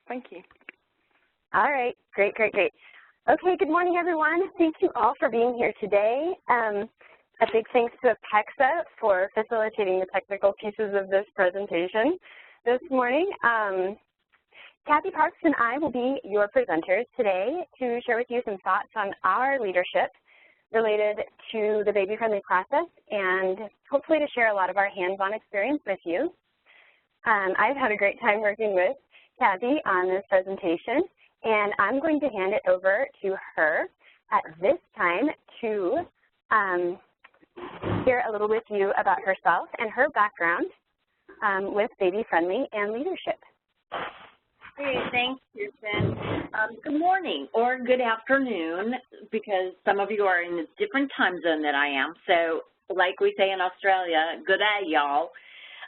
Thank you. All right, great. Okay, good morning, everyone. Thank you all for being here today. A big thanks to Apexa for facilitating the technical pieces of this presentation this morning. Kathy Parks and I will be your presenters today to share with you some thoughts on our leadership related to the baby-friendly process and hopefully to share a lot of our hands-on experience with you. I've had a great time working with Kathy on this presentation, and I'm going to hand it over to her at this time to share a little with you about herself and her background with baby-friendly and leadership. Hey, thanks, Kirsten. Good morning or good afternoon, because some of you are in a different time zone than I am. So like we say in Australia, good day, y'all.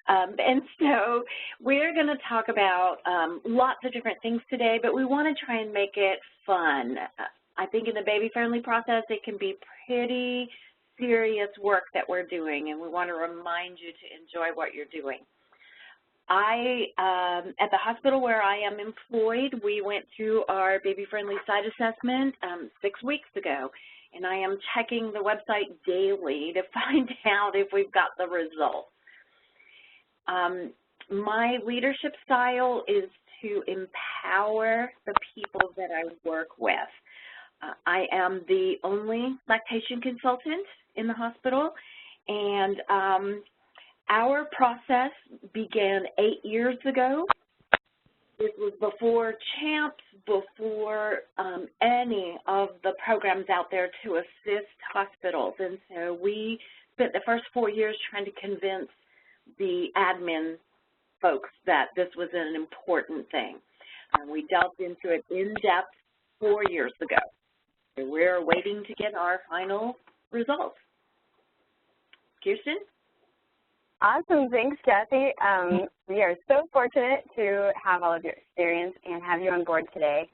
And so we're going to talk about lots of different things today, but we want to try and make it fun. I think in the baby-friendly process, it can be pretty serious work that we're doing, and we want to remind you to enjoy what you're doing. At the hospital where I am employed, we went through our baby-friendly site assessment 6 weeks ago, and I am checking the website daily to find out if we've got the results. My leadership style is to empower the people that I work with. I am the only lactation consultant in the hospital, and our process began 8 years ago. It was before CHAMPS, before any of the programs out there to assist hospitals. And so we spent the first 4 years trying to convince the admin folks that this was an important thing. We delved into it in depth 4 years ago. So we're waiting to get our final results. Kirsten? Awesome, thanks, Kathy. We are so fortunate to have all of your experience and have you on board today.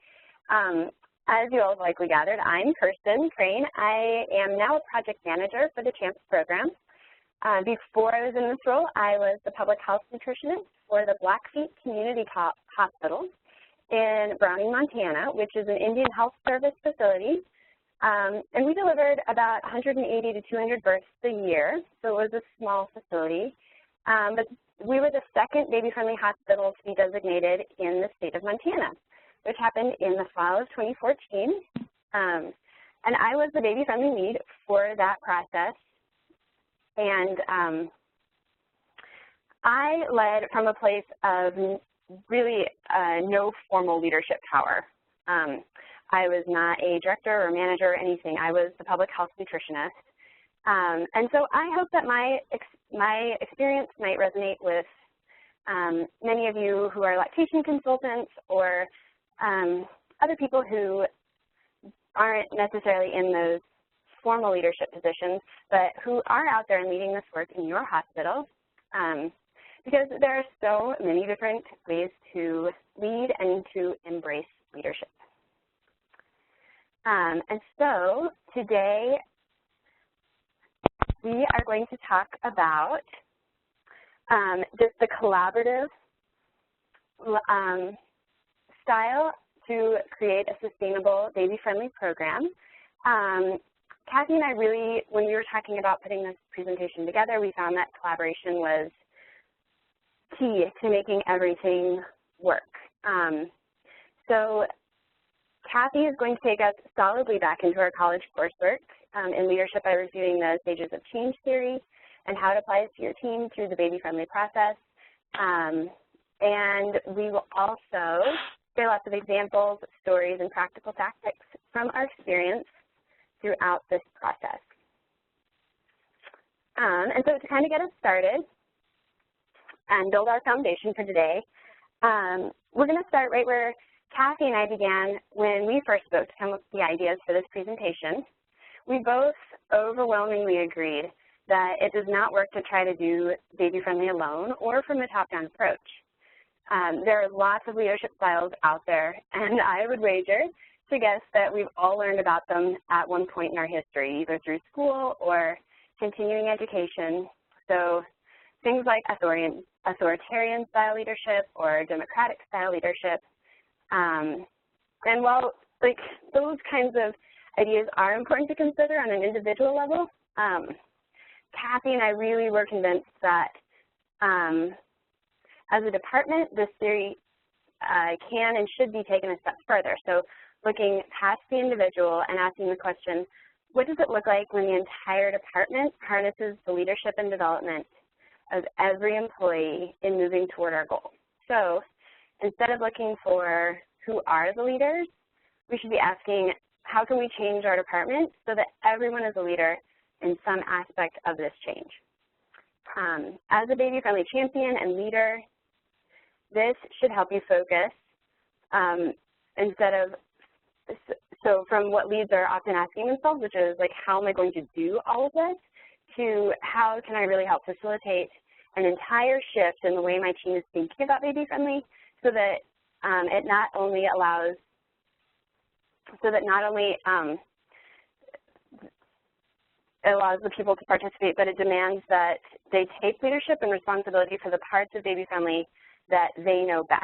As you all have likely gathered, I'm Kirsten Crane. I am now a project manager for the CHAMPS program. Before I was in this role, I was the public health nutritionist for the Blackfeet Community Hospital in Browning, Montana, which is an Indian Health Service facility. And we delivered about 180 to 200 births a year, so it was a small facility. But we were the second baby-friendly hospital to be designated in the state of Montana, which happened in the fall of 2014. And I was the baby-friendly lead for that process. And I led from a place of really no formal leadership power. I was not a director or manager or anything. I was the public health nutritionist. And so I hope that my experience might resonate with many of you who are lactation consultants or other people who aren't necessarily in those formal leadership positions, but who are out there and leading this work in your hospital, because there are so many different ways to lead and to embrace leadership. And so today we are going to talk about just the collaborative style to create a sustainable baby-friendly program. Kathy and I really, when we were talking about putting this presentation together, we found that collaboration was key to making everything work. So Kathy is going to take us solidly back into our college coursework in leadership by reviewing the stages of change theory and how it applies to your team through the baby-friendly process. And we will also share lots of examples, stories, and practical tactics from our experience throughout this process. And so to kind of get us started and build our foundation for today, we're going to start right where Kathy and I began when we first spoke to come up with the ideas for this presentation. We both overwhelmingly agreed that it does not work to try to do baby-friendly alone or from a top-down approach. There are lots of leadership styles out there, and I would wager to guess that we've all learned about them at one point in our history, either through school or continuing education. So things like authoritarian style leadership or democratic style leadership And while like those kinds of ideas are important to consider on an individual level, Kathy and I really were convinced that as a department, this theory can and should be taken a step further. So looking past the individual and asking the question, what does it look like when the entire department harnesses the leadership and development of every employee in moving toward our goal? So instead of looking for who are the leaders, we should be asking, how can we change our department so that everyone is a leader in some aspect of this change? As a baby-friendly champion and leader, this should help you focus so from what leads are often asking themselves, which is like, how am I going to do all of this, to how can I really help facilitate an entire shift in the way my team is thinking about baby-friendly, so that it not only allows the people to participate, but it demands that they take leadership and responsibility for the parts of baby-friendly that they know best.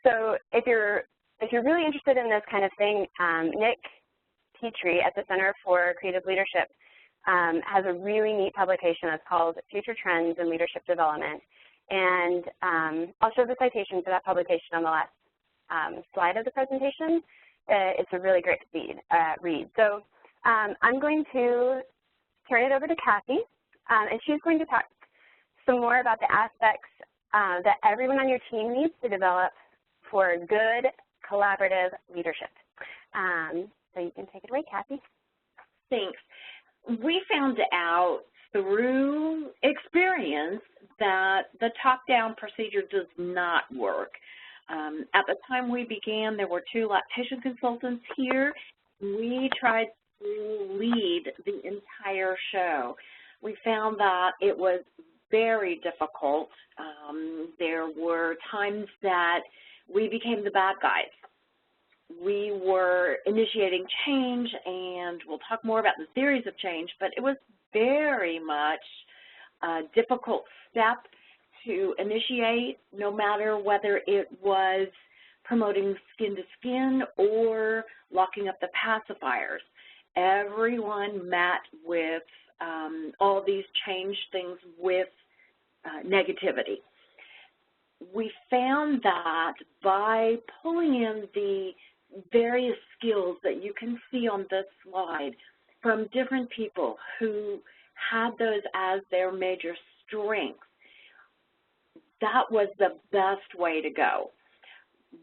So if you're really interested in this kind of thing, Nick Petrie at the Center for Creative Leadership has a really neat publication that's called Future Trends in Leadership Development. And I'll show the citation for that publication on the last slide of the presentation. It's a really great read. So I'm going to turn it over to Kathy, and she's going to talk some more about the aspects that everyone on your team needs to develop for good collaborative leadership. So you can take it away, Kathy. Thanks. We found out through experience that the top-down procedure does not work. At the time we began, there were 2 lactation consultants here. We tried to lead the entire show. We found that it was very difficult. There were times that we became the bad guys. We were initiating change, and we'll talk more about the theories of change, but it was very much a difficult step to initiate, no matter whether it was promoting skin-to-skin or locking up the pacifiers. Everyone met with all these change things with negativity. We found that by pulling in the various skills that you can see on this slide from different people who had those as their major strengths, that was the best way to go.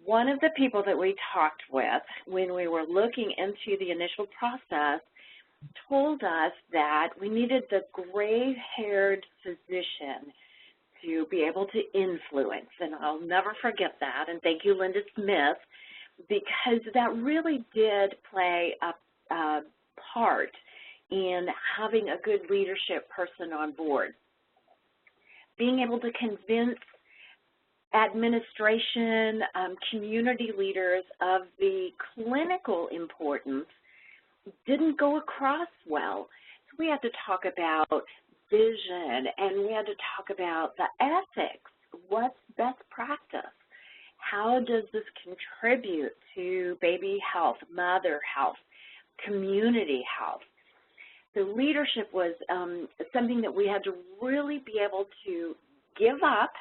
One of the people that we talked with when we were looking into the initial process told us that we needed the gray-haired physician to be able to influence, and I'll never forget that, and thank you, Linda Smith, because that really did play a part in having a good leadership person on board. Being able to convince administration, community leaders of the clinical importance didn't go across well. So we had to talk about vision, and we had to talk about the ethics. What's best practice? How does this contribute to baby health, mother health, community health? So leadership was something that we had to really be able to give up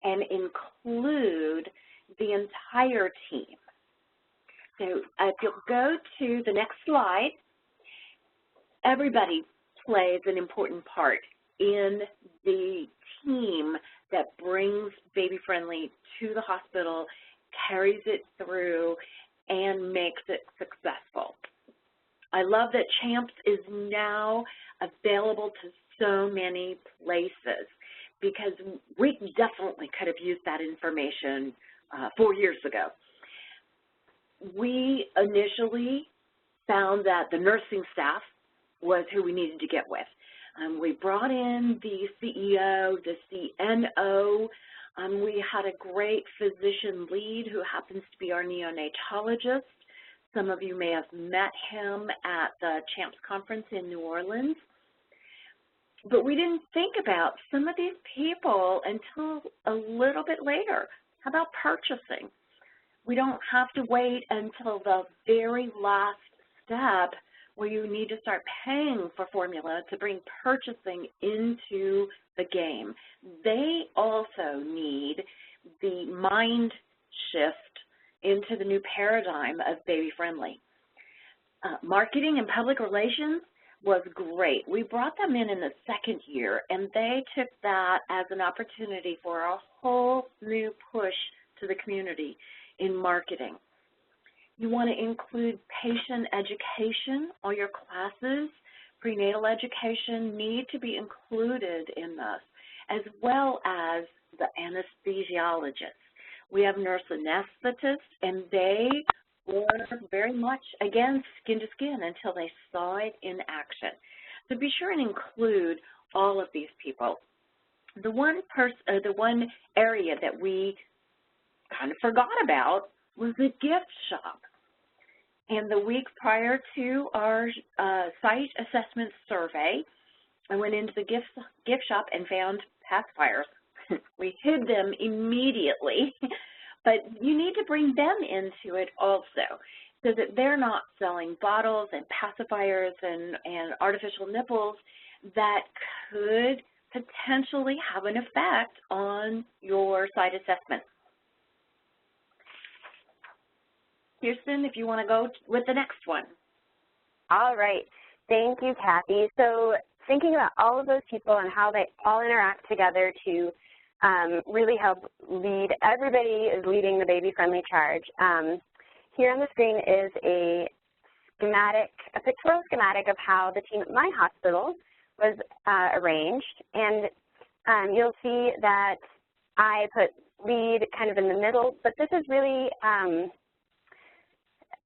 and include the entire team. So if you'll go to the next slide, everybody plays an important part in the team that brings baby-friendly to the hospital, carries it through, and makes it successful. I love that CHAMPS is now available to so many places, because we definitely could have used that information 4 years ago. We initially found that the nursing staff was who we needed to get with. We brought in the CEO, the CNO. We had a great physician lead who happens to be our neonatologist. Some of you may have met him at the CHAMPS conference in New Orleans. But we didn't think about some of these people until a little bit later. How about purchasing? We don't have to wait until the very last step where you need to start paying for formula to bring purchasing into the game. They also need the mind shift into the new paradigm of baby-friendly. Marketing and public relations was great. We brought them in the second year, and they took that as an opportunity for a whole new push to the community in marketing. You want to include patient education. All your classes, prenatal education need to be included in this, as well as the anesthesiologists. We have nurse anesthetists, and they were very much, again, skin to skin until they saw it in action. So be sure and include all of these people. The one area that we kind of forgot about was the gift shop. And the week prior to our site assessment survey, I went into the gift shop and found pacifiers. We hid them immediately, but you need to bring them into it also so that they're not selling bottles and pacifiers and artificial nipples that could potentially have an effect on your site assessment. Kirsten, if you want to go with the next one. All right. Thank you, Kathy. So thinking about all of those people and how they all interact together to really help lead, everybody is leading the baby-friendly charge. Here on the screen is a schematic, a pictorial schematic of how the team at my hospital was arranged. And you'll see that I put lead kind of in the middle, but this is really,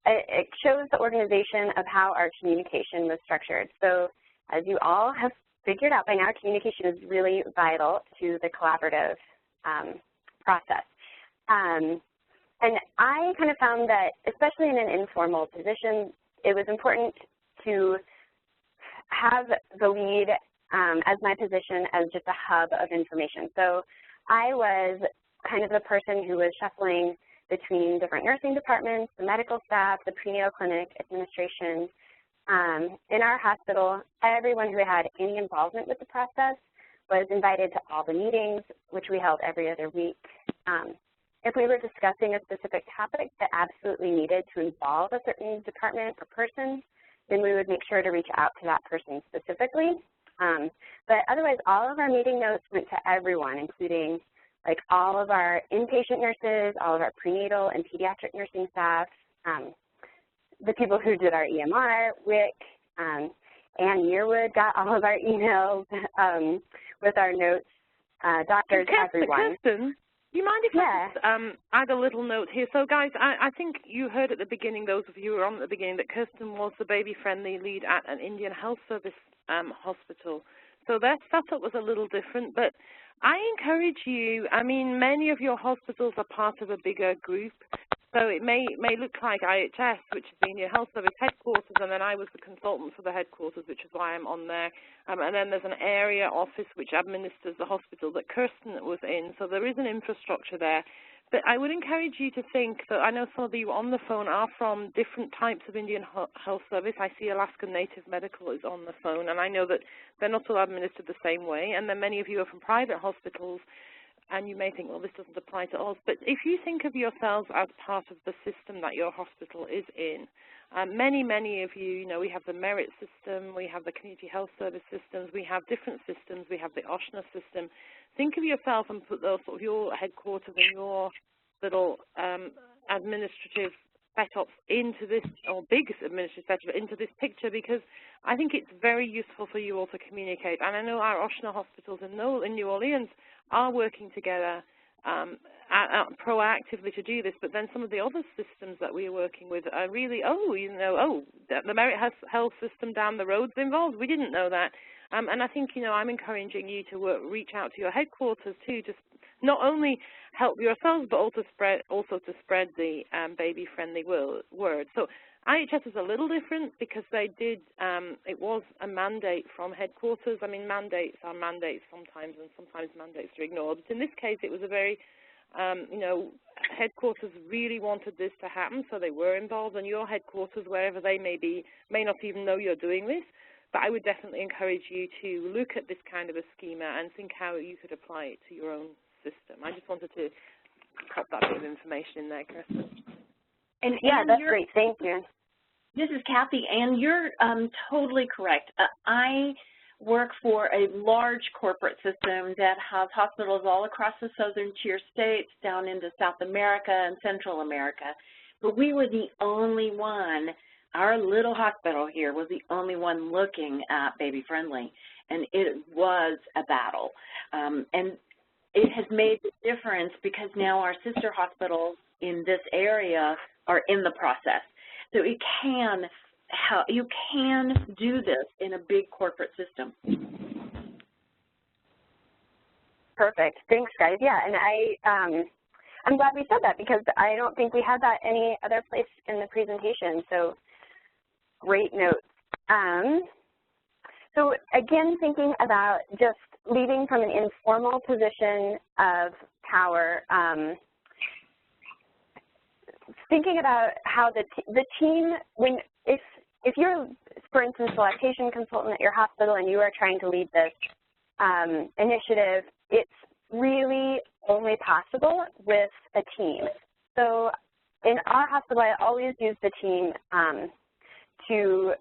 it shows the organization of how our communication was structured. So as you all have figured out by now, communication is really vital to the collaborative process. And I kind of found that, especially in an informal position, it was important to have the lead as my position as just a hub of information. So I was kind of the person who was shuffling between different nursing departments, the medical staff, the prenatal clinic, administration. In our hospital, everyone who had any involvement with the process was invited to all the meetings, which we held every other week. If we were discussing a specific topic that absolutely needed to involve a certain department or person, then we would make sure to reach out to that person specifically. But otherwise, all of our meeting notes went to everyone, including like all of our inpatient nurses, all of our prenatal and pediatric nursing staff, the people who did our EMR, Rick, Ann Yearwood got all of our emails with our notes, doctors, everyone. Kirsten, you mind if I just add a little note here? So, guys, I think you heard at the beginning, those of you who were on at the beginning, that Kirsten was the baby-friendly lead at an Indian Health Service hospital. So their setup was a little different, but I encourage you, I mean, many of your hospitals are part of a bigger group, so it may look like IHS, which is the Indian Health Service headquarters, and then I was the consultant for the headquarters, which is why I'm on there. And then there's an area office which administers the hospital that Kirsten was in, so there is an infrastructure there. But I would encourage you to think that I know some of you on the phone are from different types of Indian Health Service. I see Alaskan Native Medical is on the phone, and I know that they're not all administered the same way. And then many of you are from private hospitals, and you may think, well, this doesn't apply to us. But if you think of yourselves as part of the system that your hospital is in, many of you, we have the merit system, we have the community health service systems, we have different systems, we have the OSHNA system. Think of yourself and put those sort of your headquarters and your little administrative setups into this, or big administrative setup into this picture, because I think it's very useful for you all to communicate. And I know our OSHNA hospitals in New Orleans are working together proactively to do this, but then some of the other systems that we are working with are really, the Merit Health system down the road's involved. We didn't know that. And I think, I'm encouraging you to reach out to your headquarters too, just not only help yourselves, but also to spread the baby-friendly word. So IHS is a little different because they did, it was a mandate from headquarters. I mean, mandates are mandates sometimes, and sometimes mandates are ignored. But in this case, it was a very You know, headquarters really wanted this to happen, so they were involved, and your headquarters, wherever they may be, may not even know you're doing this. But I would definitely encourage you to look at this kind of a schema and think how you could apply it to your own system. I just wanted to pop that bit of information in there, Kirsten. And yeah, that's great. Thank you. This is Kathy, and you're totally correct. I work for a large corporate system that has hospitals all across the southern tier states, down into South America and Central America. But we were the only one, our little hospital here was the only one looking at baby-friendly, and it was a battle. And it has made the difference because now our sister hospitals in this area are in the process. So it can help, you can do this in a big corporate system. Perfect. Thanks, guys. Yeah, and I'm glad we said that because I don't think we had that any other place in the presentation. So great notes. So again, thinking about just leading from an informal position of power, thinking about how the team, if you're, for instance, a lactation consultant at your hospital and you are trying to lead this initiative, it's really only possible with a team. So in our hospital, I always use the team to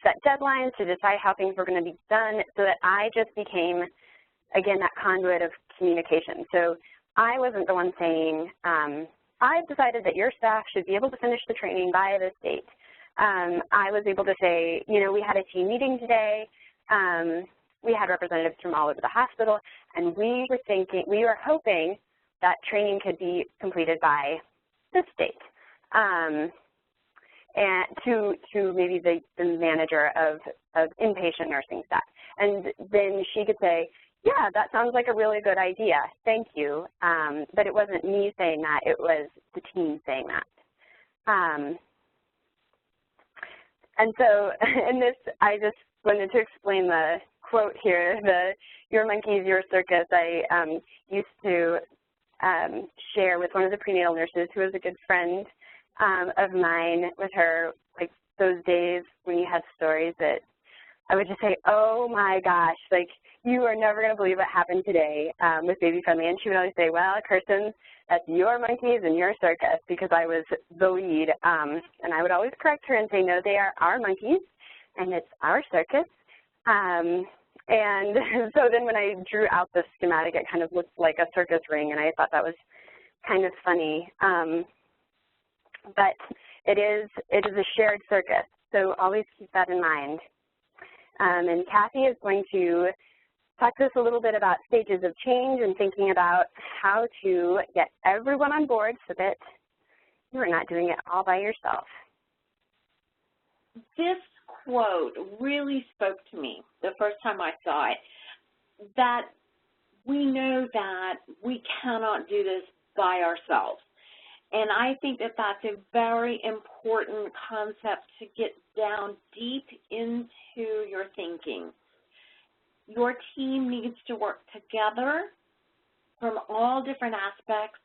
set deadlines, to decide how things were going to be done, so that I just became, again, that conduit of communication. So I wasn't the one saying, I've decided that your staff should be able to finish the training by this date. I was able to say, you know, we had a team meeting today. We had representatives from all over the hospital, and we were hoping that training could be completed by this date. And to maybe the manager of inpatient nursing staff. And then she could say, yeah, that sounds like a really good idea. Thank you. But it wasn't me saying that. It was the team saying that. And so in this, I just wanted to explain the quote here, your monkeys, your circus. I used to share with one of the prenatal nurses who was a good friend of mine, with her, like those days when you had stories that I would just say, oh my gosh, like you are never going to believe what happened today with Baby Friendly. And she would always say, well, Kirsten, that's your monkeys and your circus, because I was the lead. And I would always correct her and say, no, they are our monkeys and it's our circus. And so then when I drew out the schematic, it kind of looked like a circus ring, and I thought that was kind of funny. But it is a shared circus, so always keep that in mind. And Kathy is going to talk to us a little bit about stages of change and thinking about how to get everyone on board so that you are not doing it all by yourself. This quote really spoke to me the first time I saw it, that we know that we cannot do this by ourselves. And I think that that's a very important concept to get down deep into your thinking. Your team needs to work together from all different aspects,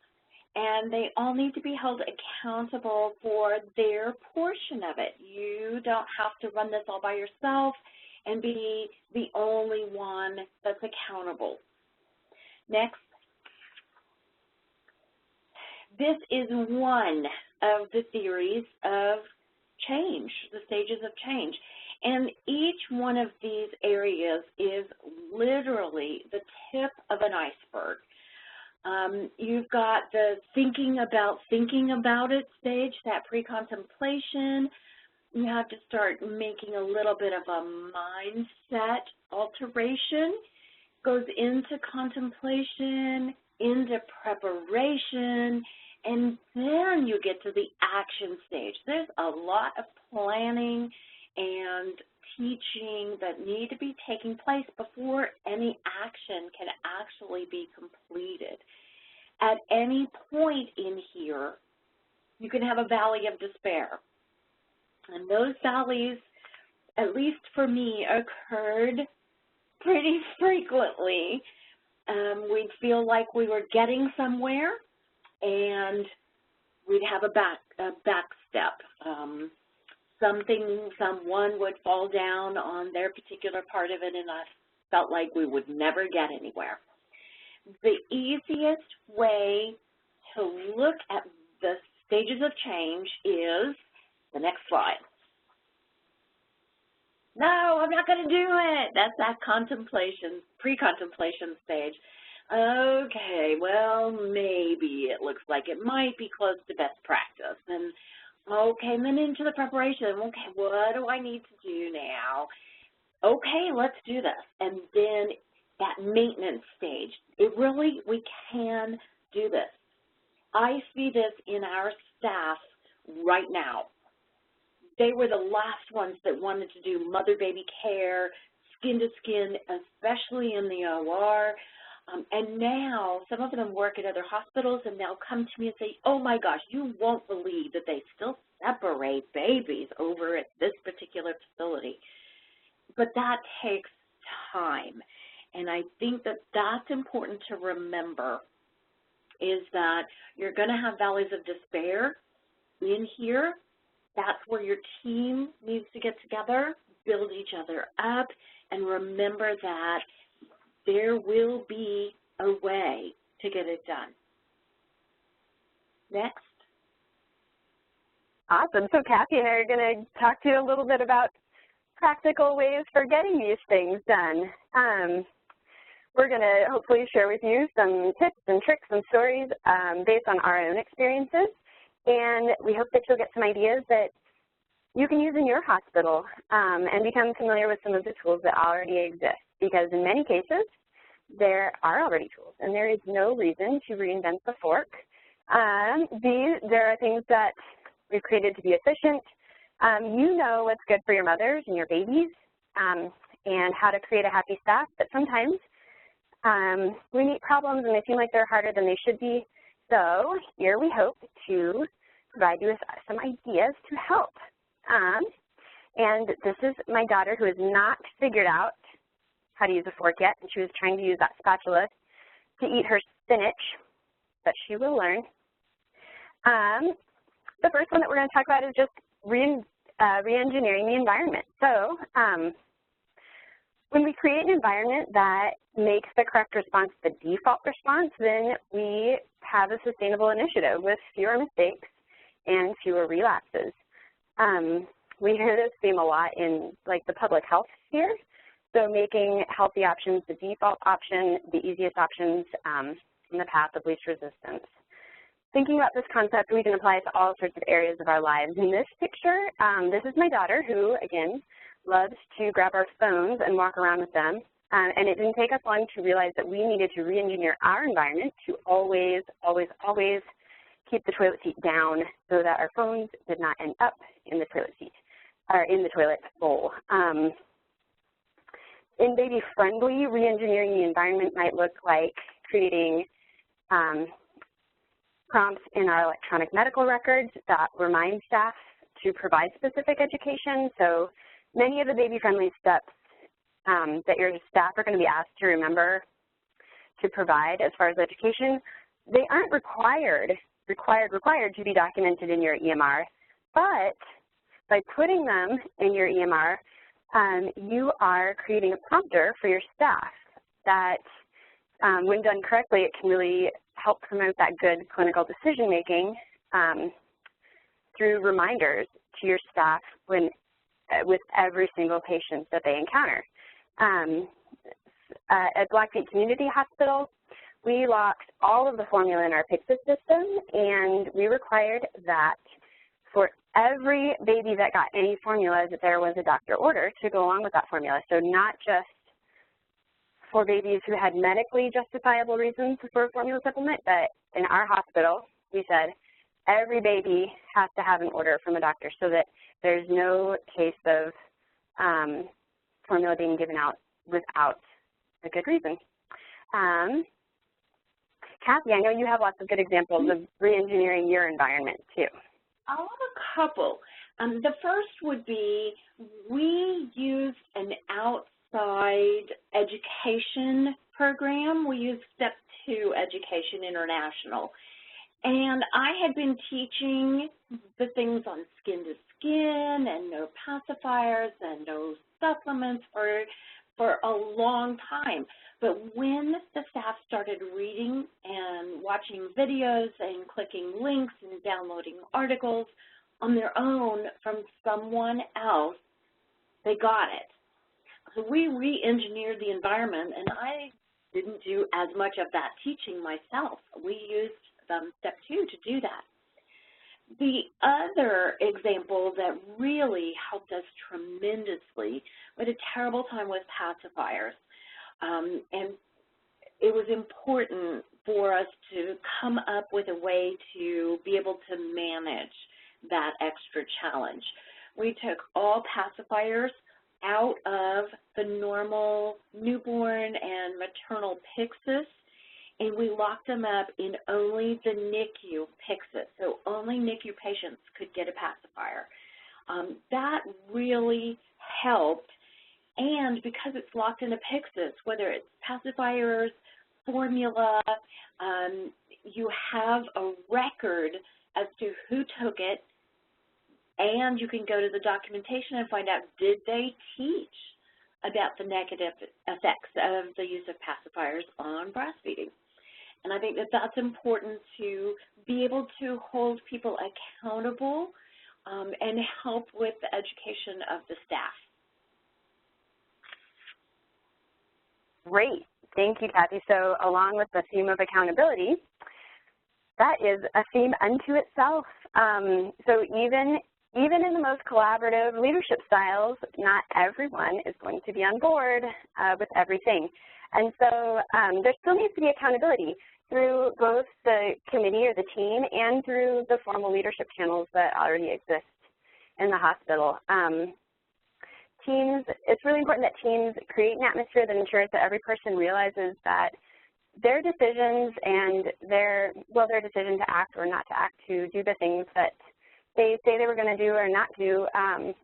and they all need to be held accountable for their portion of it. You don't have to run this all by yourself and be the only one that's accountable. Next. This is one of the theories of change, the stages of change. And each one of these areas is literally the tip of an iceberg. You've got the thinking about it stage, that pre-contemplation. You have to start making a little bit of a mindset alteration. Goes into contemplation, into preparation, and then you get to the action stage. There's a lot of planning and teaching that need to be taking place before any action can actually be completed. At any point in here, you can have a valley of despair. And those valleys, at least for me, occurred pretty frequently. We'd feel like we were getting somewhere, and we'd have a back step. Someone would fall down on their particular part of it, and I felt like we would never get anywhere. The easiest way to look at the stages of change is the next slide. No, I'm not going to do it. That's that contemplation, pre-contemplation stage. Okay, well, maybe it looks like it might be close to best practice. And okay, and then into the preparation. Okay, what do I need to do now? Okay, let's do this. And then that maintenance stage. We can do this. I see this in our staff right now. They were the last ones that wanted to do mother-baby care, skin-to-skin, especially in the OR. And now some of them work at other hospitals, and they'll come to me and say, oh, my gosh, you won't believe that they still separate babies over at this particular facility. But that takes time. And I think that that's important to remember, is that you're going to have valleys of despair in here. That's where your team needs to get together, build each other up, and remember that there will be a way to get it done. Next. Awesome. So Kathy and I are going to talk to you a little bit about practical ways for getting these things done. We're going to hopefully share with you some tips and tricks and stories based on our own experiences, and we hope that you'll get some ideas that you can use in your hospital and become familiar with some of the tools that already exist, because in many cases there are already tools and there is no reason to reinvent the fork. There are things that we've created to be efficient. You know what's good for your mothers and your babies and how to create a happy staff, but sometimes we meet problems and they seem like they're harder than they should be. So here we hope to provide you with some ideas to help. And this is my daughter, who has not figured out how to use a fork yet, and she was trying to use that spatula to eat her spinach, but she will learn. The first one that we're going to talk about is just re-engineering the environment. So when we create an environment that makes the correct response the default response, then we have a sustainable initiative with fewer mistakes and fewer relapses. We hear this theme a lot in like the public health sphere, so making healthy options the default option, the easiest options in the path of least resistance. Thinking about this concept, we can apply it to all sorts of areas of our lives. In this picture, this is my daughter, who, again, loves to grab our phones and walk around with them. And it didn't take us long to realize that we needed to re-engineer our environment to always, always, always keep the toilet seat down so that our phones did not end up in the toilet seat, or in the toilet bowl. In baby-friendly, re-engineering the environment might look like creating prompts in our electronic medical records that remind staff to provide specific education. So many of the baby-friendly steps that your staff are going to be asked to remember to provide as far as education, they aren't required to be documented in your EMR, but by putting them in your EMR, you are creating a prompter for your staff that, when done correctly, it can really help promote that good clinical decision-making through reminders to your staff with every single patient that they encounter. At Blackfeet Community Hospital, we locked all of the formula in our Pyxis system, and we required that for every baby that got any formula, that there was a doctor order to go along with that formula. So not just for babies who had medically justifiable reasons for a formula supplement, but in our hospital, we said every baby has to have an order from a doctor so that there's no case of formula being given out without a good reason. Kathy, I know you have lots of good examples of re-engineering your environment too. I'll have a couple. The first would be we used an outside education program. We used Step 2 Education International. And I had been teaching the things on skin to skin and no pacifiers and no supplements for a long time. But when the staff started reading and watching videos and clicking links and downloading articles on their own from someone else, they got it. So we re-engineered the environment, and I didn't do as much of that teaching myself. We used step 2 to do that. The other example that really helped us tremendously, we had a terrible time with pacifiers, and it was important for us to come up with a way to be able to manage that extra challenge. We took all pacifiers out of the normal newborn and maternal Pyxis, and we locked them up in only the NICU Pyxis, so only NICU patients could get a pacifier. That really helped, and because it's locked in a Pyxis, whether it's pacifiers, formula, you have a record as to who took it, and you can go to the documentation and find out, did they teach about the negative effects of the use of pacifiers on breastfeeding? And I think that that's important to be able to hold people accountable and help with the education of the staff. Great. Thank you, Kathy. So along with the theme of accountability, that is a theme unto itself. So even in the most collaborative leadership styles, not everyone is going to be on board with everything. And so there still needs to be accountability through both the committee or the team and through the formal leadership channels that already exist in the hospital. Teams, it's really important that teams create an atmosphere that ensures that every person realizes that their decisions and their decision to act or not to act, to do the things that they say they were going to do or not do,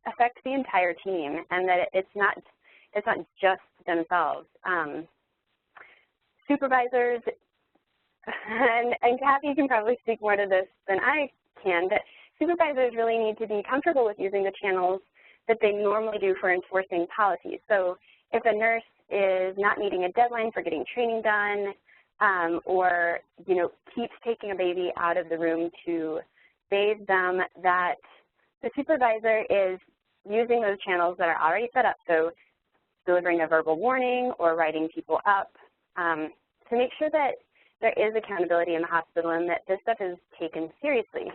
affect the entire team, and that it's not just themselves. Supervisors, and Kathy can probably speak more to this than I can, but supervisors really need to be comfortable with using the channels that they normally do for enforcing policies. So if a nurse is not meeting a deadline for getting training done, or keeps taking a baby out of the room to bathe them, that the supervisor is using those channels that are already set up, so delivering a verbal warning or writing people up, to make sure that there is accountability in the hospital and that this stuff is taken seriously.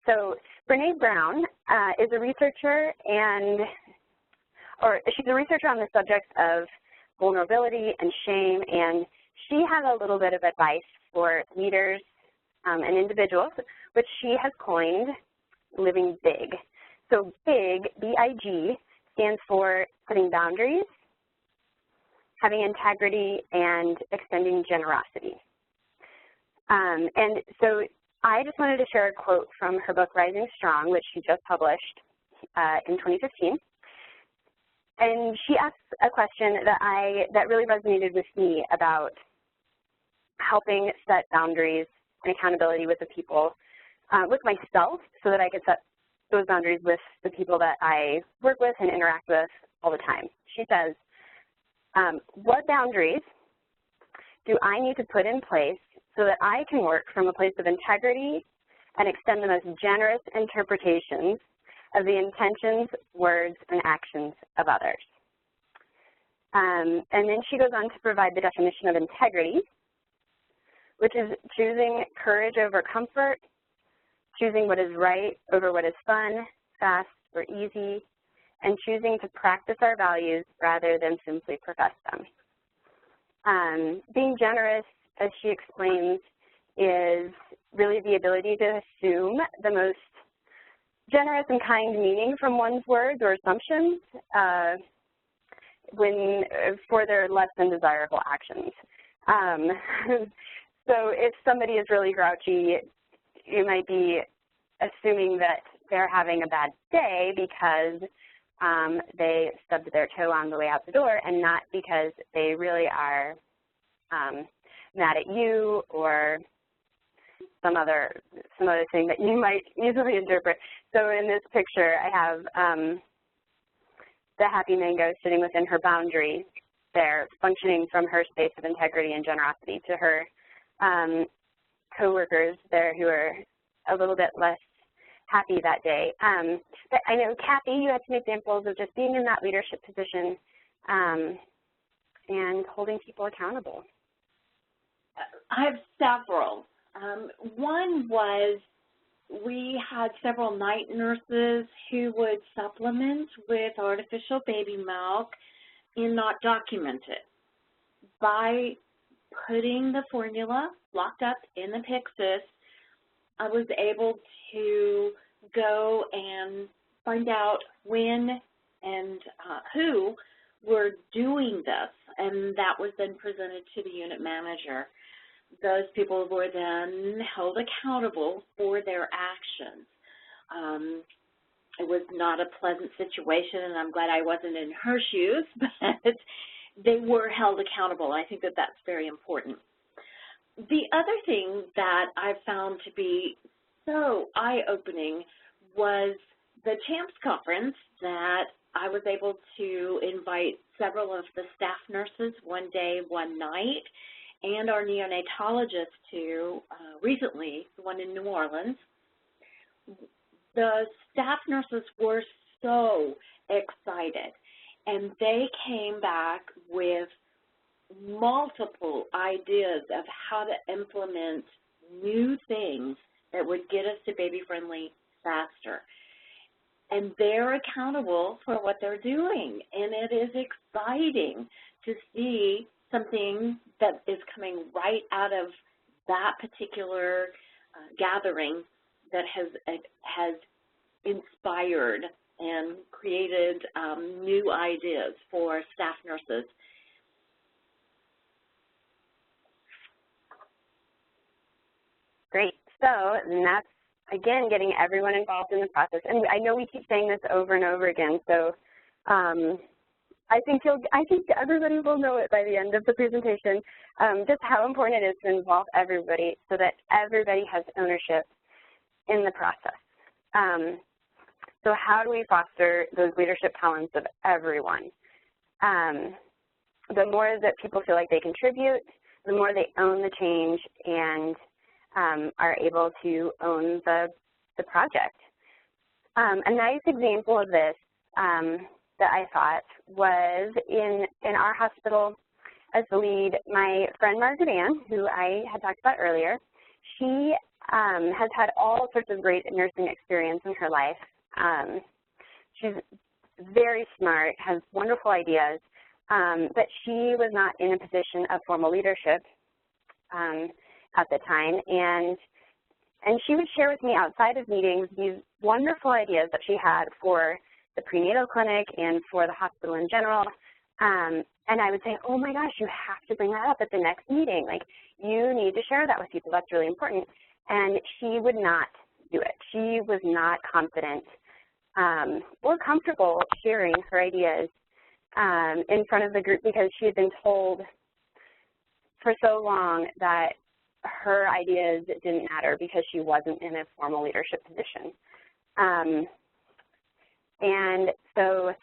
So Brene Brown is a researcher, she's a researcher on the subject of vulnerability and shame, and she has a little bit of advice for leaders and individuals, which she has coined living big. So BIG, B-I-G, stands for putting boundaries, having integrity, and extending generosity. And so I just wanted to share a quote from her book, Rising Strong, which she just published in 2015. And she asks a question that really resonated with me about helping set boundaries and accountability with the people, with myself, so that I could set those boundaries with the people that I work with and interact with all the time. She says, what boundaries do I need to put in place so that I can work from a place of integrity and extend the most generous interpretations of the intentions, words, and actions of others? And then she goes on to provide the definition of integrity, which is choosing courage over comfort, choosing what is right over what is fun, fast, or easy, and choosing to practice our values rather than simply profess them. Being generous, as she explains, is really the ability to assume the most generous and kind meaning from one's words or assumptions for their less than desirable actions. So if somebody is really grouchy, you might be assuming that they're having a bad day because they stubbed their toe on the way out the door, and not because they really are mad at you or some other thing that you might easily interpret. So in this picture, I have the happy mango sitting within her boundary there, functioning from her space of integrity and generosity to her coworkers there who are a little bit less happy that day. But I know, Kathy, you had some examples of just being in that leadership position and holding people accountable. I have several. One was we had several night nurses who would supplement with artificial baby milk and not document it. By putting the formula locked up in the Pyxis, I was able to go and find out when and who were doing this, and that was then presented to the unit manager. Those people were then held accountable for their actions. It was not a pleasant situation, and I'm glad I wasn't in her shoes, but they were held accountable. I think that that's very important. The other thing that I found to be so eye-opening was the CHAMPS conference that I was able to invite several of the staff nurses one day, one night, and our neonatologist to recently, the one in New Orleans. The staff nurses were so excited, and they came back with multiple ideas of how to implement new things that would get us to baby-friendly faster. And they're accountable for what they're doing, and it is exciting to see something that is coming right out of that particular gathering that has inspired and created new ideas for staff nurses. Great. So that's, again, getting everyone involved in the process. And I know we keep saying this over and over again, so I think everybody will know it by the end of the presentation, just how important it is to involve everybody so that everybody has ownership in the process. So how do we foster those leadership talents of everyone? The more that people feel like they contribute, the more they own the change and are able to own the project. A nice example of this that I thought was in our hospital as the lead, my friend Margaret Ann, who I had talked about earlier, she has had all sorts of great nursing experience in her life. She's very smart, has wonderful ideas, but she was not in a position of formal leadership at the time, and she would share with me outside of meetings these wonderful ideas that she had for the prenatal clinic and for the hospital in general, and I would say, oh my gosh, you have to bring that up at the next meeting. Like, you need to share that with people. That's really important. And she would not do it. She was not confident or comfortable sharing her ideas in front of the group because she had been told for so long that her ideas didn't matter because she wasn't in a formal leadership position. And so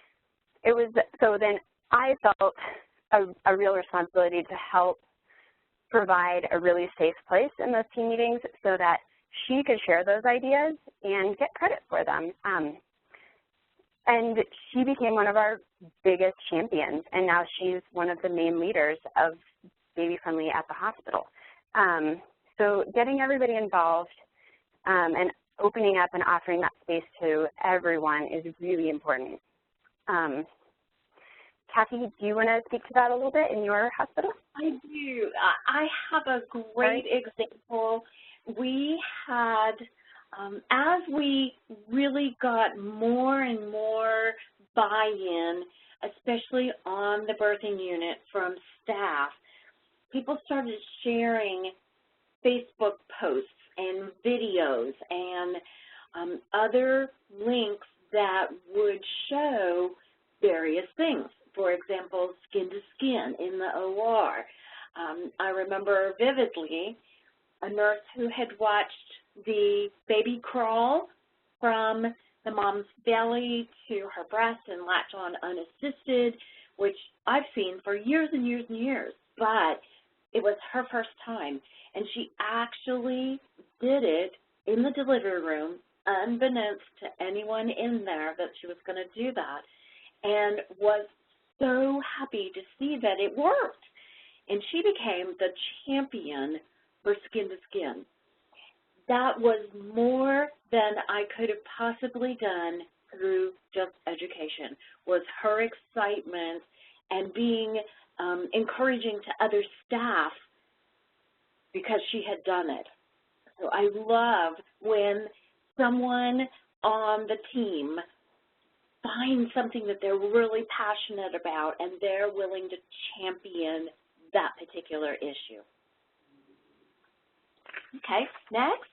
then I felt a real responsibility to help provide a really safe place in those team meetings so that she could share those ideas and get credit for them. And she became one of our biggest champions, and now she's one of the main leaders of Baby Friendly at the hospital. So getting everybody involved and opening up and offering that space to everyone is really important. Kathy, do you want to speak to that a little bit in your hospital? I do. I have a great example. We had, as we really got more and more buy-in, especially on the birthing unit from staff, people started sharing Facebook posts and videos and other links that would show various things. For example, skin to skin in the OR, I remember vividly a nurse who had watched the baby crawl from the mom's belly to her breast and latch on unassisted, which I've seen for years and years and years, but it was her first time, and she actually did it in the delivery room, unbeknownst to anyone in there that she was going to do that, and was so happy to see that it worked. And she became the champion for Skin to Skin. That was more than I could have possibly done through just education, was her excitement and being encouraging to other staff because she had done it. So I love when someone on the team finds something that they're really passionate about and they're willing to champion that particular issue. Okay, next.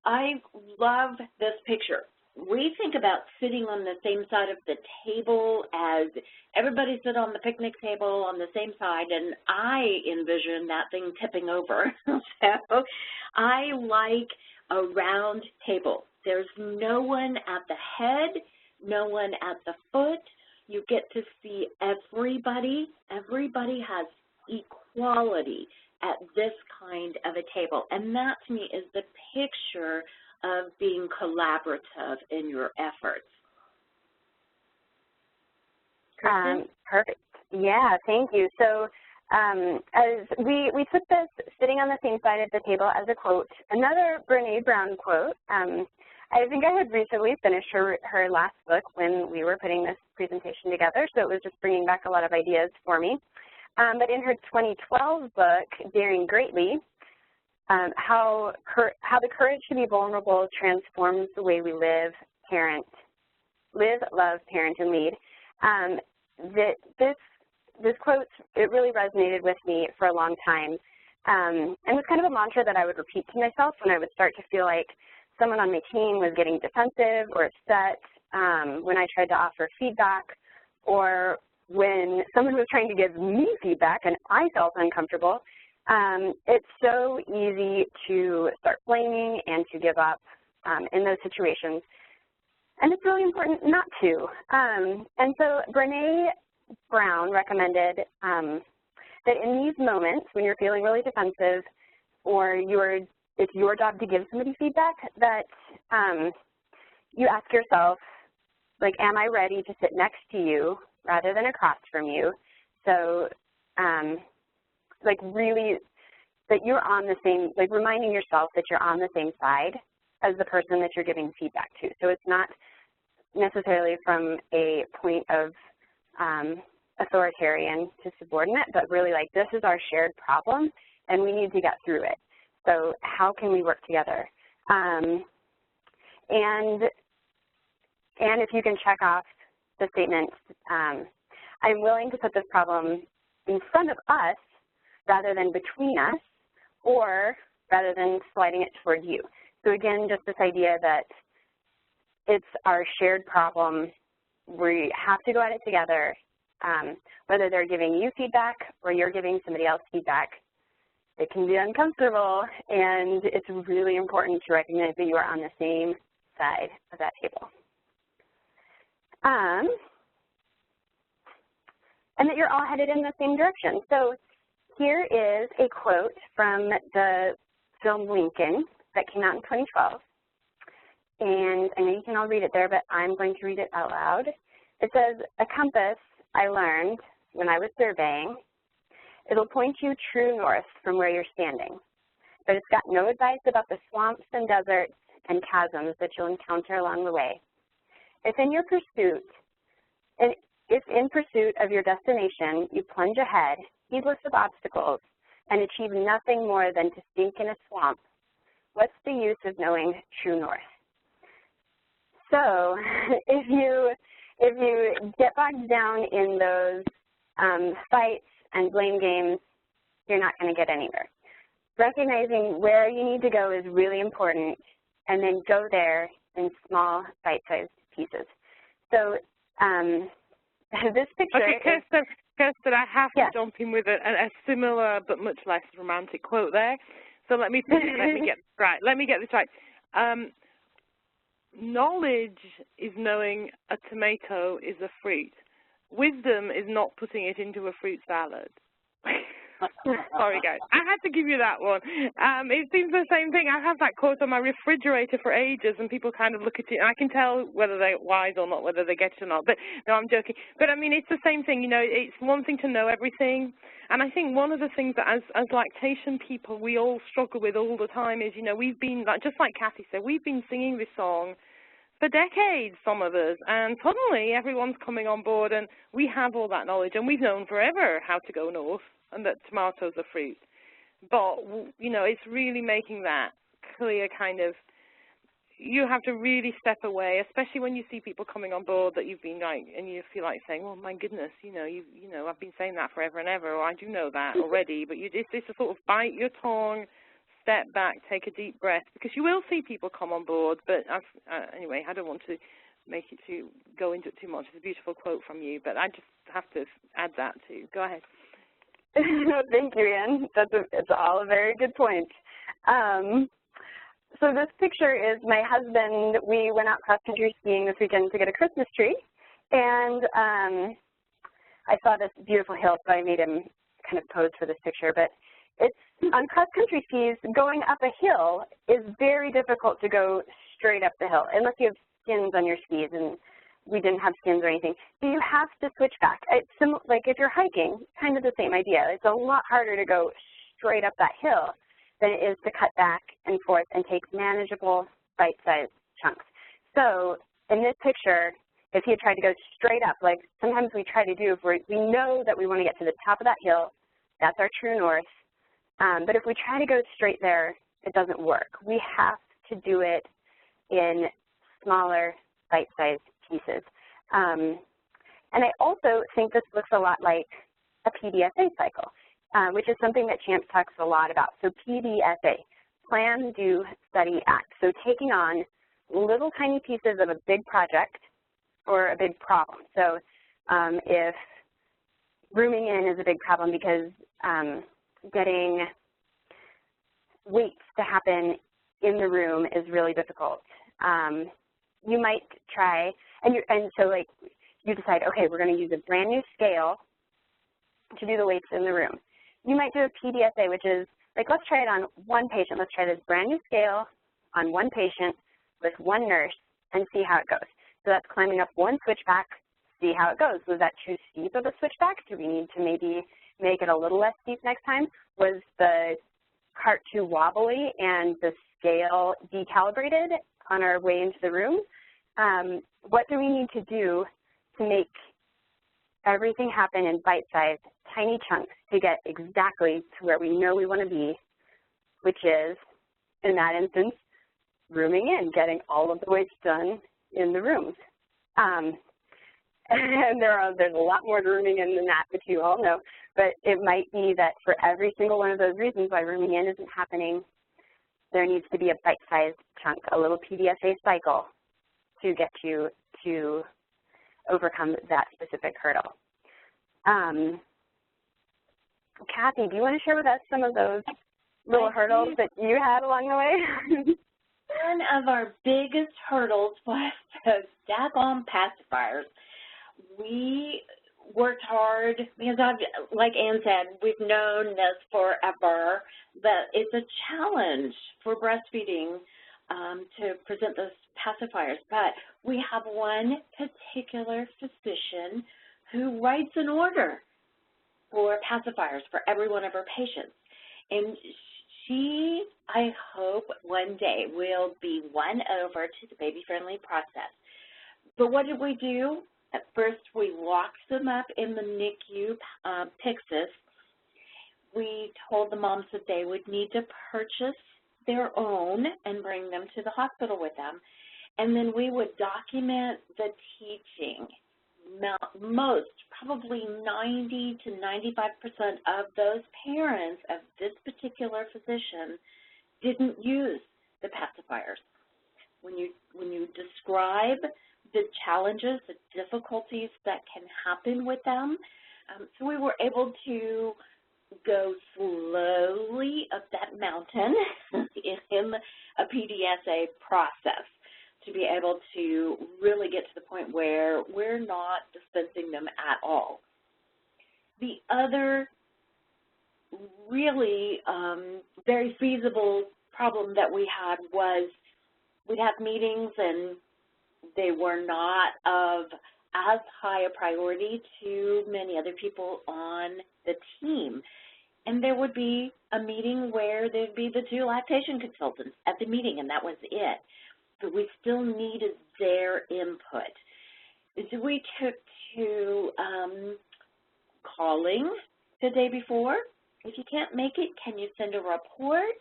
I love this picture. We think about sitting on the same side of the table as everybody sit on the picnic table on the same side, and I envision that thing tipping over. So I like a round table. There's no one at the head, no one at the foot. You get to see everybody. Everybody has equality at this kind of a table. And that, to me, is the picture of being collaborative in your efforts. Perfect. Yeah, thank you. So as we took this sitting on the same side of the table as a quote, another Brené Brown quote. I think I had recently finished her last book when we were putting this presentation together, so it was just bringing back a lot of ideas for me. But in her 2012 book, Daring Greatly, how the courage to be vulnerable transforms the way we live, love, parent, and lead. This quote, it really resonated with me for a long time, and was kind of a mantra that I would repeat to myself when I would start to feel like someone on my team was getting defensive or upset when I tried to offer feedback, or when someone was trying to give me feedback and I felt uncomfortable. It's so easy to start blaming and to give up in those situations. And it's really important not to. And so Brené Brown recommended that in these moments when you're feeling really defensive or it's your job to give somebody feedback, that you ask yourself, like, am I ready to sit next to you rather than across from you? So, like, really, that you're on the same, like, reminding yourself that you're on the same side as the person that you're giving feedback to. So it's not necessarily from a point of authoritarian to subordinate, but really like, this is our shared problem and we need to get through it. So how can we work together? And if you can check off the statement, I'm willing to put this problem in front of us rather than between us, or rather than sliding it toward you. So again, just this idea that it's our shared problem. We have to go at it together, whether they're giving you feedback or you're giving somebody else feedback. It can be uncomfortable, and it's really important to recognize that you are on the same side of that table. And that you're all headed in the same direction. So here is a quote from the film Lincoln that came out in 2012. And I know you can all read it there, but I'm going to read it out loud. It says, "A compass I learned when I was surveying, it'll point you true north from where you're standing, but it's got no advice about the swamps and deserts and chasms that you'll encounter along the way. If in pursuit of your destination you plunge ahead, heedless of obstacles, and achieve nothing more than to sink in a swamp, what's the use of knowing true north?" So if you get bogged down in those fights and blame games, you're not going to get anywhere. Recognizing where you need to go is really important, and then go there in small, bite-sized pieces. So this picture Okay, Kirsten, Kirsten, I have to Yes. jump in with a similar but much less romantic quote there. So let me get this right. Let me get this right. Knowledge is knowing a tomato is a fruit. Wisdom is not putting it into a fruit salad. Sorry, guys. I had to give you that one. It seems the same thing. I have that quote on my refrigerator for ages, and people kind of look at it, and I can tell whether they're wise or not, whether they get it or not. But no, I'm joking. But, I mean, it's the same thing. You know, it's one thing to know everything. And I think one of the things that as lactation people we all struggle with all the time is, you know, we've been, just like Kathy said, we've been singing this song for decades, some of us, and suddenly everyone's coming on board, and we have all that knowledge, and we've known forever how to go north and that tomatoes are fruit. But, you know, it's really making that clear kind of, you have to really step away, especially when you see people coming on board that you've been like, and you feel like saying, well, my goodness, you know, I've been saying that forever and ever, or I do know that already, but it's a sort of bite your tongue, step back, take a deep breath, because you will see people come on board. But anyway, I don't want to go into it too much. It's a beautiful quote from you, but I just have to add that too. Go ahead. Thank you, Ann. It's all a very good point. So this picture is my husband. We went out cross-country skiing this weekend to get a Christmas tree, and I saw this beautiful hill, so I made him kind of pose for this picture. But it's on cross-country skis, going up a hill is very difficult to go straight up the hill, unless you have skins on your skis, and we didn't have skins or anything. So you have to switch back. It's like if you're hiking, kind of the same idea. It's a lot harder to go straight up that hill than it is to cut back and forth and take manageable bite-sized chunks. So in this picture, if he had tried to go straight up, like sometimes we try to do, if we know that we want to get to the top of that hill, that's our true north. But if we try to go straight there, it doesn't work. We have to do it in smaller bite-sized pieces. And I also think this looks a lot like a PDSA cycle, which is something that CHAMPS talks a lot about. So PDSA, plan, do, study, act. So taking on little tiny pieces of a big project or a big problem. So if rooming in is a big problem because getting weights to happen in the room is really difficult, you might try, and so like you decide, okay, we're going to use a brand new scale to do the weights in the room. You might do a PDSA, which is like, let's try it on one patient. Let's try this brand new scale on one patient with one nurse and see how it goes. So that's climbing up one switchback, see how it goes. Was that too steep of a switchback? Do we need to maybe make it a little less steep next time? Was the cart too wobbly and the scale decalibrated on our way into the room? What do we need to do to make everything happen in bite-sized, tiny chunks to get exactly to where we know we want to be, which is, in that instance, rooming in, getting all of the weights done in the rooms. And there's a lot more to rooming in than that, which you all know. But it might be that for every single one of those reasons why rooming in isn't happening, there needs to be a bite-sized chunk, a little PDSA cycle to get you to overcome that specific hurdle. Kathy, do you want to share with us some of those little hurdles that you had along the way? One of our biggest hurdles was those daggone pacifiers. We worked hard because, like Ann said, we've known this forever, but it's a challenge for breastfeeding to present those pacifiers. But we have one particular physician who writes an order for pacifiers for every one of her patients. And she, I hope, one day will be won over to the baby-friendly process. But what did we do? At first, we locked them up in the NICU Pyxis. We told the moms that they would need to purchase their own and bring them to the hospital with them. And then we would document the teaching. Most, probably 90 to 95% of those parents of this particular physician didn't use the pacifiers. When you describe the challenges, the difficulties that can happen with them, So we were able to go slowly up that mountain in a PDSA process to be able to really get to the point where we're not dispensing them at all. The other really very feasible problem that we had was we'd have meetings and they were not of as high a priority to many other people on the team. And there would be a meeting where there'd be the 2 lactation consultants at the meeting, and that was it. But we still needed their input. So we took to calling the day before. If you can't make it, can you send a report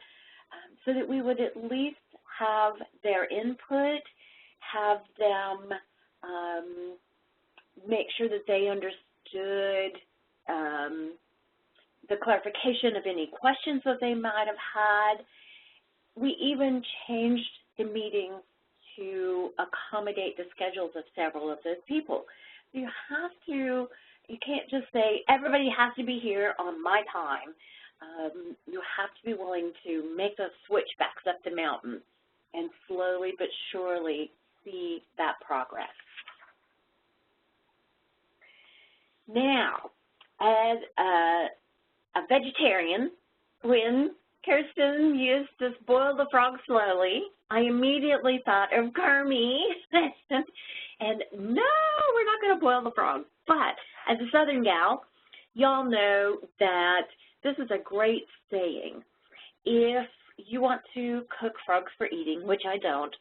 so that we would at least have their input, have them make sure that they understood the clarification of any questions that they might have had. We even changed the meeting to accommodate the schedules of several of those people. You have to, you can't just say, everybody has to be here on my time. You have to be willing to make those switchbacks up the mountain and slowly but surely see that progress. Now, as a vegetarian, when Kirsten used to boil the frog slowly, I immediately thought of Carmi. And no, we're not going to boil the frog. But as a Southern gal, y'all know that this is a great saying. If you want to cook frogs for eating, which I don't,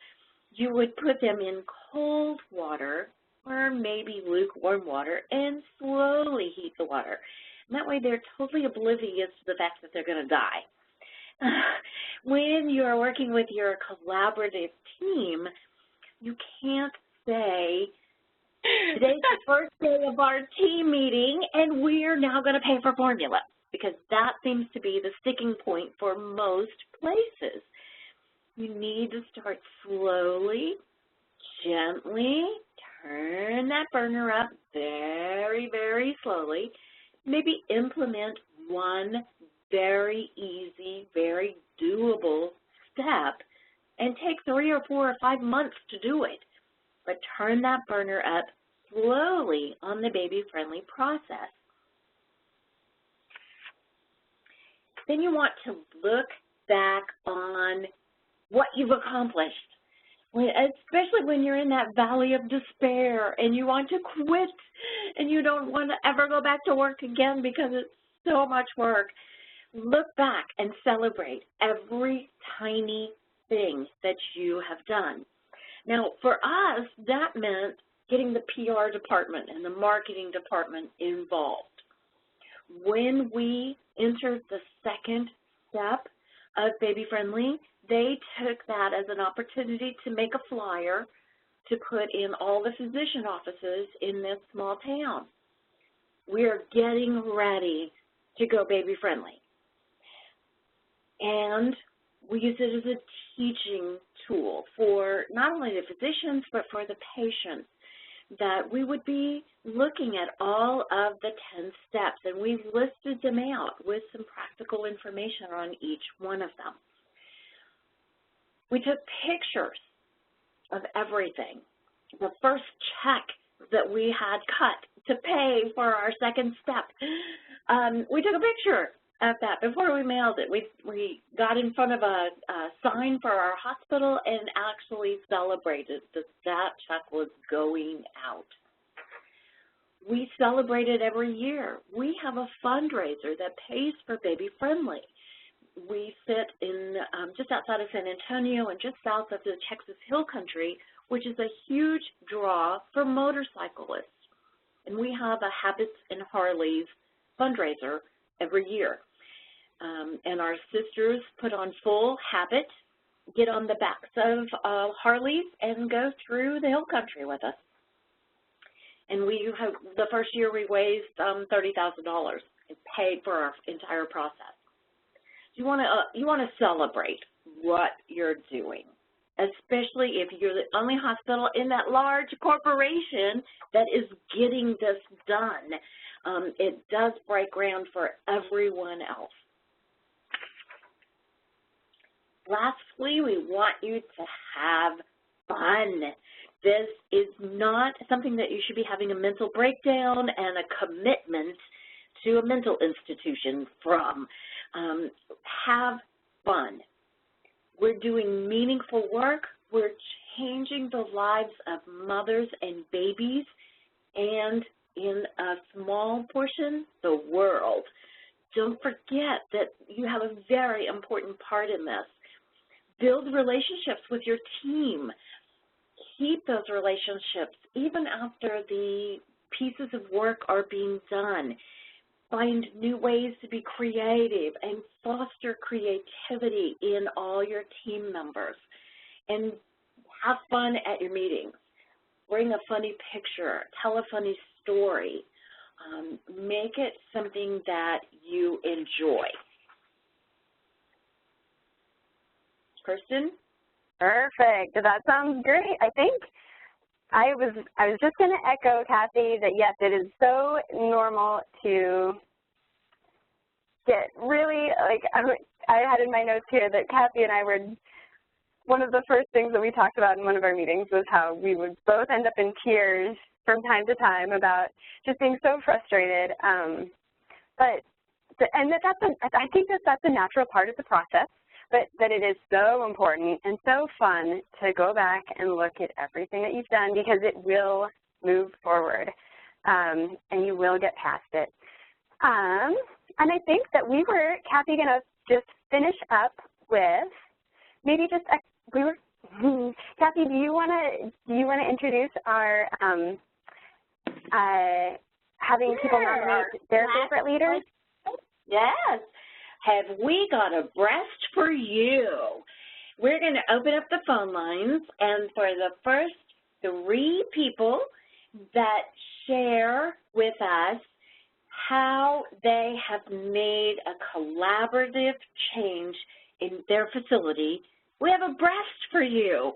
you would put them in cold water or maybe lukewarm water and slowly heat the water. And that way they're totally oblivious to the fact that they're going to die. When you're working with your collaborative team, you can't say, today's the first day of our team meeting and we're now going to pay for formula, because that seems to be the sticking point for most places. You need to start slowly, gently, turn that burner up very, very slowly, maybe implement one very easy, very doable step and take 3 or 4 or 5 months to do it. But turn that burner up slowly on the baby-friendly process. Then you want to look back on what you've accomplished, especially when you're in that valley of despair and you want to quit and you don't want to ever go back to work again because it's so much work. Look back and celebrate every tiny thing that you have done. Now, for us, that meant getting the PR department and the marketing department involved. When we entered the second step of Baby Friendly, they took that as an opportunity to make a flyer to put in all the physician offices in this small town. We are getting ready to go Baby Friendly. And we use it as a teaching tool for not only the physicians, but for the patients, that we would be looking at all of the 10 steps, and we've listed them out with some practical information on each one of them. We took pictures of everything. The first check that we had cut to pay for our second step, we took a picture of that before we mailed it. We got in front of a sign for our hospital and actually celebrated that that check was going out. We celebrate it every year. We have a fundraiser that pays for Baby Friendly. We sit in just outside of San Antonio and just south of the Texas Hill Country, which is a huge draw for motorcyclists. And we have a Habits and Harleys fundraiser every year. And our sisters put on full habit, get on the backs of Harleys, and go through the hill country with us. And we have, the first year we raised $30,000 and paid for our entire process. You want to celebrate what you're doing, especially if you're the only hospital in that large corporation that is getting this done. It does break ground for everyone else. Lastly, we want you to have fun. This is not something that you should be having a mental breakdown and a commitment to a mental institution from. Have fun. We're doing meaningful work. We're changing the lives of mothers and babies, and in a small portion, the world. Don't forget that you have a very important part in this. Build relationships with your team. Keep those relationships even after the pieces of work are being done. Find new ways to be creative and foster creativity in all your team members. And have fun at your meetings. Bring a funny picture. Tell a funny story. Make it something that you enjoy. Kirsten? Perfect. That sounds great. I think I was just going to echo Kathy that, yes, it is so normal to get really, like, I had in my notes here that Kathy and I were, one of the first things that we talked about in one of our meetings was how we would both end up in tears from time to time about just being so frustrated. I think that's a natural part of the process, but that it is so important and so fun to go back and look at everything that you've done, because it will move forward and you will get past it. And I think that we were, Kathy, going to just finish up with maybe just Kathy, do you want to introduce our having people nominate their favorite leaders? Yes. Have we got a breast for you? We're going to open up the phone lines, and for the first 3 people that share with us how they have made a collaborative change in their facility, we have a breast for you.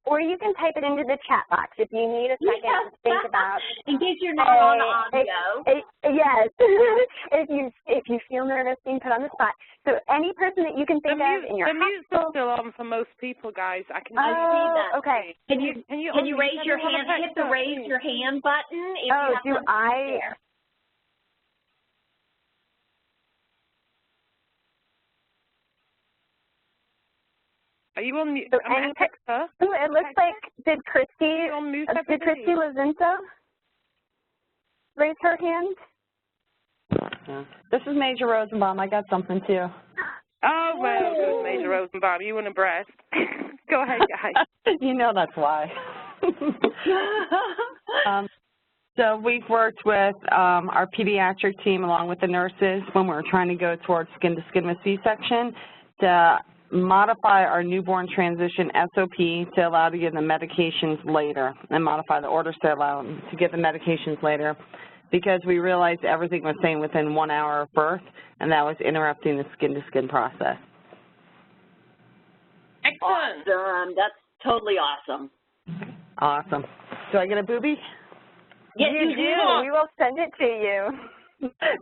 Or you can type it into the chat box if you need a second to think about. In case you're not on audio. Yes. if you feel nervous being put on the spot. So any person that you can think of in your The mute's still on for most people, guys. I can see that. Okay. Can you raise your hand? Hit the raise your hand button if you have do I? There. Are you on mute? So it looks like, did Christy Lazinto raise her hand? Yeah. This is Major Rosenbaum. I got something too. Oh, well, good, Major Rosenbaum. You want a breast? Go ahead, guys. You know that's why. So we've worked with our pediatric team along with the nurses when we were trying to go towards skin-to-skin with C-section to modify our newborn transition SOP to allow to give the medications later, and modify the orders to allow them to give the medications later, because we realized everything was saying within 1 hour of birth, and that was interrupting the skin-to-skin process. Excellent. Awesome. That's totally awesome. Awesome. Do I get a boobie? Yes, you do. We will send it to you.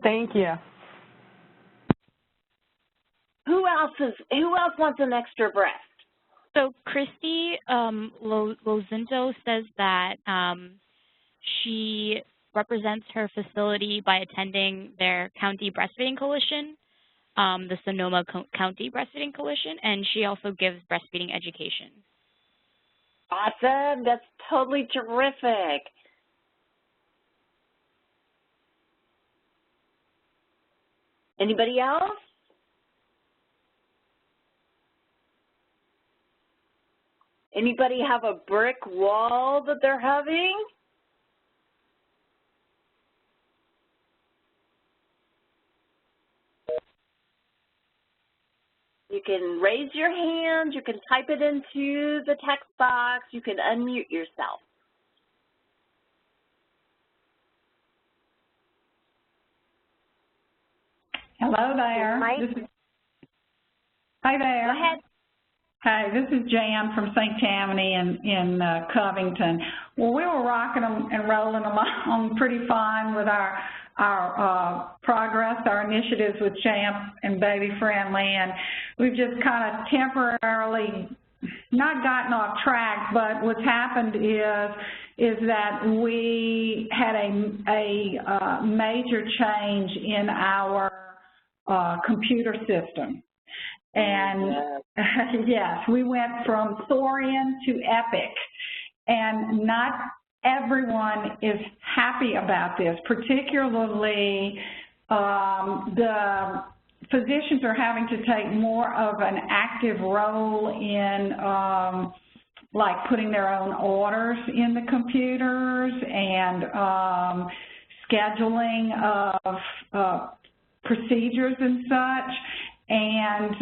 Thank you. Who else wants an extra breast? So Christy Lozinto says that she represents her facility by attending their county breastfeeding coalition, the Sonoma County Breastfeeding Coalition, and she also gives breastfeeding education. Awesome. That's totally terrific. Anybody else? Anybody have a brick wall that they're having? You can raise your hand, you can type it into the text box, you can unmute yourself. Hello there. Hi there. Go ahead. Hey, this is Jan from St. Tammany in Covington. Well, we were rocking and rolling along pretty fine with our progress, our initiatives with CHAMP and Baby Friendly, and we've just kind of temporarily not gotten off track, but what's happened is that we had a major change in our computer system. And yes, we went from Thorian to Epic, and not everyone is happy about this, particularly the physicians are having to take more of an active role in like putting their own orders in the computers and scheduling of procedures and such. And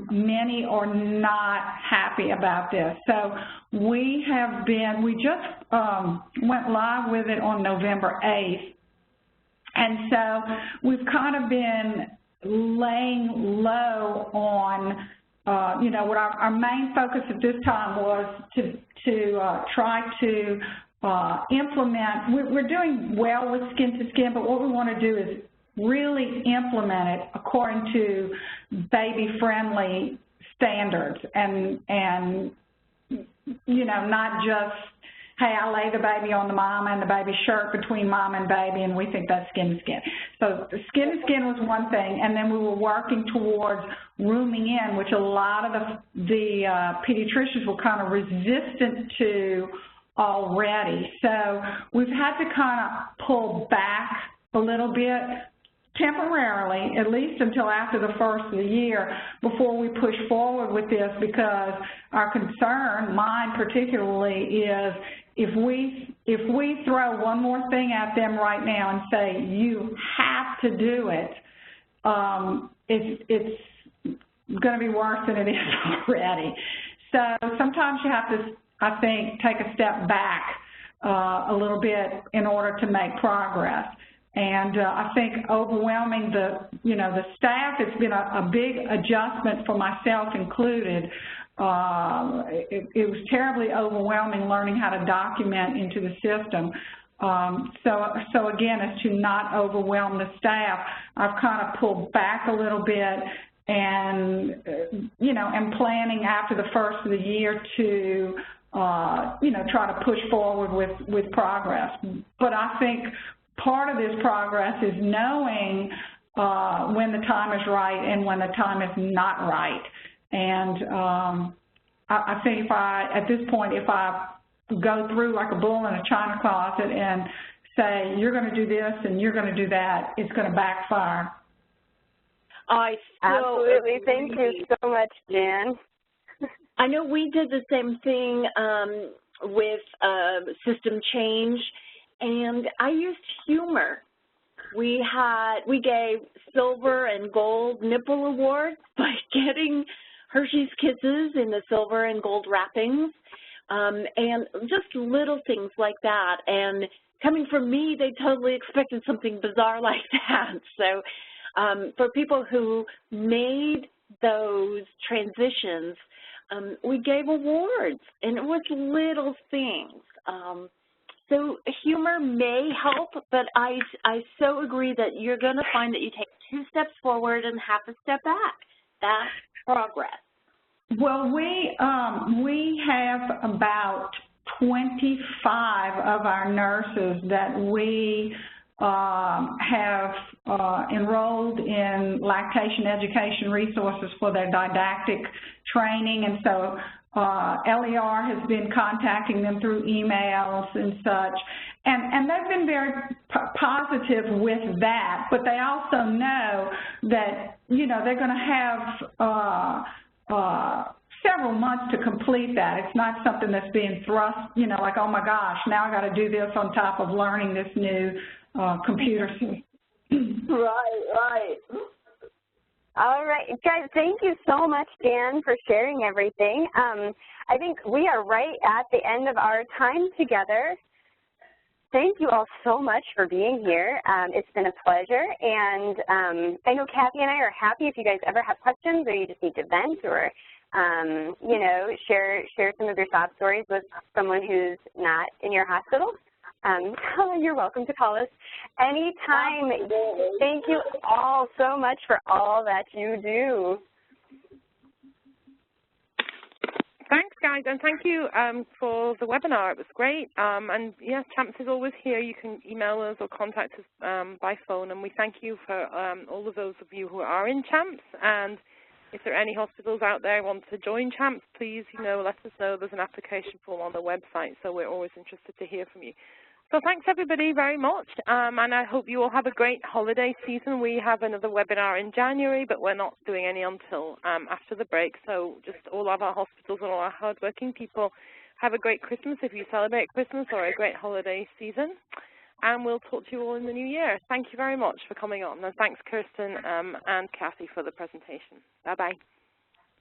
many are not happy about this. So we just went live with it on November 8th. And so we've kind of been laying low on, you know, what our main focus at this time was to try to implement. We're doing well with skin to skin, but what we want to do is really implement it according to baby-friendly standards and you know, not just, hey, I lay the baby on the mom and the baby's shirt between mom and baby, and we think that's skin to skin. So the skin to skin was one thing, and then we were working towards rooming in, which a lot of the pediatricians were kind of resistant to already. So we've had to kind of pull back a little bit temporarily, at least until after the first of the year, before we push forward with this, because our concern, mine particularly, is if we throw one more thing at them right now and say, you have to do it, it's going to be worse than it is already. So sometimes you have to, I think, take a step back a little bit in order to make progress. And I think overwhelming the staff, it's been a big adjustment for myself included. It was terribly overwhelming learning how to document into the system. So again, as to not overwhelm the staff, I've kind of pulled back a little bit and, you know, am planning after the first of the year to, you know, try to push forward with progress. But I think part of this progress is knowing when the time is right and when the time is not right. And I think at this point, if I go through like a bull in a china closet and say, you're going to do this and you're going to do that, it's going to backfire. Absolutely. Thank you so much, Jan. I know we did the same thing with system change, and I used humor. We gave silver and gold nipple awards by getting Hershey's Kisses in the silver and gold wrappings, and just little things like that. And coming from me, they totally expected something bizarre like that. So for people who made those transitions, we gave awards, and it was little things. So humor may help, but I so agree that you're going to find that you take 2 steps forward and half a step back. That's progress. Well, we have about 25 of our nurses that we have enrolled in lactation education resources for their didactic training, and so LER has been contacting them through emails and such, and they've been very positive with that, but they also know that, you know, they're going to have several months to complete that. It's not something that's being thrust, you know, like, oh my gosh, now I got to do this on top of learning this new computer system. Right. All right, guys, thank you so much, Dan, for sharing everything. I think we are right at the end of our time together. Thank you all so much for being here. It's been a pleasure, and I know Kathy and I are happy if you guys ever have questions or you just need to vent or you know, share some of your sob stories with someone who's not in your hospital. You're welcome to call us anytime. Thank you all so much for all that you do. Thanks, guys, and thank you for the webinar. It was great. And, yeah, CHAMPS is always here. You can email us or contact us by phone, and we thank you for all of those of you who are in CHAMPS. And if there are any hospitals out there who want to join CHAMPS, please, you know, let us know. There's an application form on the website, so we're always interested to hear from you. So thanks, everybody, very much, and I hope you all have a great holiday season. We have another webinar in January, but we're not doing any until after the break. So just all of our hospitals and all our hardworking people, have a great Christmas if you celebrate Christmas, or a great holiday season. And we'll talk to you all in the new year. Thank you very much for coming on, and thanks, Kirsten and Kathy, for the presentation. Bye-bye.